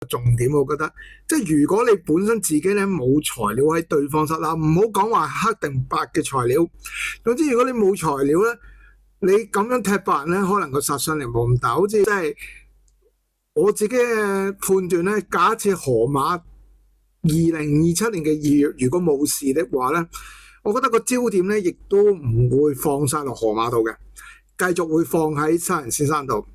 重點，我覺得即係如果你本身自己咧冇材料喺對方室啦，唔好講話黑定白嘅材料，總之如果你冇材料咧，你咁樣踢白人咧，可能個殺傷力冇咁大。好似即係我自己嘅判斷咧，假設河馬2027年嘅2月如果冇事的話咧，我覺得個焦點咧亦都唔會放晒落河馬度嘅，繼續會放喺沙人先生度。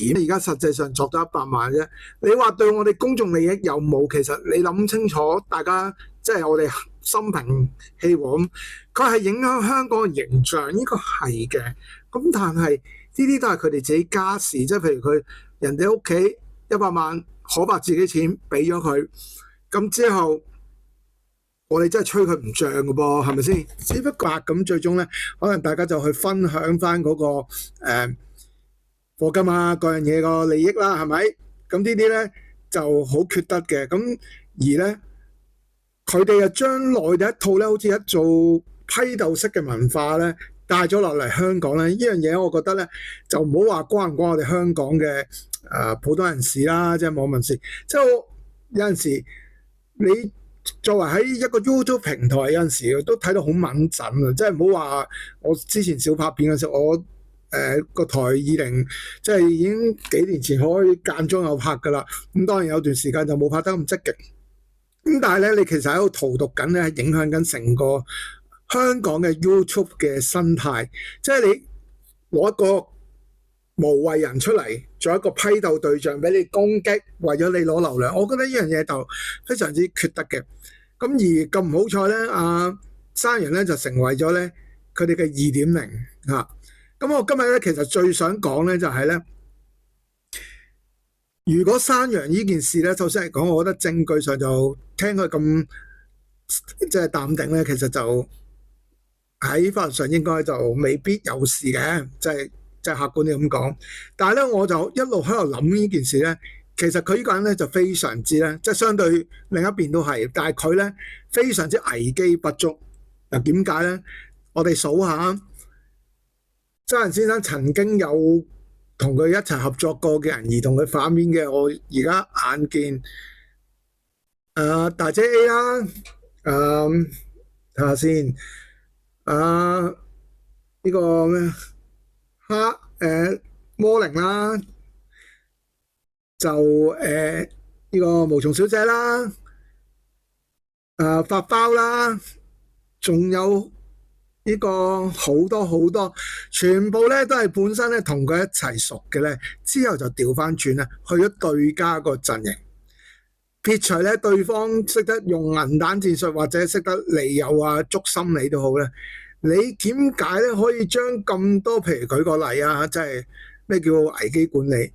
而家實際上作咗100萬啫，你話對我哋公眾利益有冇？其實你諗清楚，大家即係我哋心平氣和咁，佢係影響香港嘅形象，呢個係嘅。咁但係呢啲都係佢哋自己家事，即係譬如佢人哋屋企100萬可白自己錢俾咗佢，咁之後我哋真係吹佢唔脹嘅噃，係咪先？只不過咁最終咧，可能大家就去分享翻嗰個課金啊，各樣嘢個利益啦，係咪？咁呢啲咧就好缺德嘅。咁而咧，佢哋又將內地一套咧，好似一做批鬥式嘅文化咧，帶咗落嚟香港咧。呢樣嘢我覺得咧，就唔好話關唔關我哋香港嘅普通人士啦，即係網民事。即係有陣時，你作為喺一個 YouTube 平台，有陣時都睇到好敏感啊！即係唔好話我之前小拍片嘅時候，我個台20即係已經幾年前可以間中有拍噶啦，咁當然有段時間就冇拍得咁積極，咁但係咧你其實喺度荼毒緊咧，影響緊成個香港嘅 YouTube 嘅生態，即係你攞一個無謂人出嚟做一個批鬥對象俾你攻擊，為咗你攞流量，我覺得呢樣嘢就非常之缺德嘅。咁而咁唔好彩咧，山羊咧就成為咗咧佢哋嘅2.0嚇。咁我今日咧其實最想講咧就係咧，如果山羊呢件事咧，首先嚟講，我覺得證據上就聽佢咁即係淡定咧，其實就喺法律上應該就未必有事嘅，即係客觀啲咁講。但係咧，我就一路喺度諗呢件事咧，其實佢呢個人咧就非常之咧，即係相對另一邊都係，但係佢咧非常之危機不足。嗱，點解咧？我哋數下。沙人先生曾經有同佢一齊合作過嘅人，而同佢反面嘅，我而家眼見大姐 A 啦，睇下先，呢個咩魔靈啦，就呢個無從小姐啦，發包啦，仲有。呢個好多，全部咧都係本身咧同佢一齊熟嘅咧，之後就調翻轉咧，去咗對家個陣營。撇除咧對方識得用銀彈戰術或者識得利誘啊、捉心理都好咧，你點解咧可以將咁多，譬如舉個例啊，即係咩叫危機管理？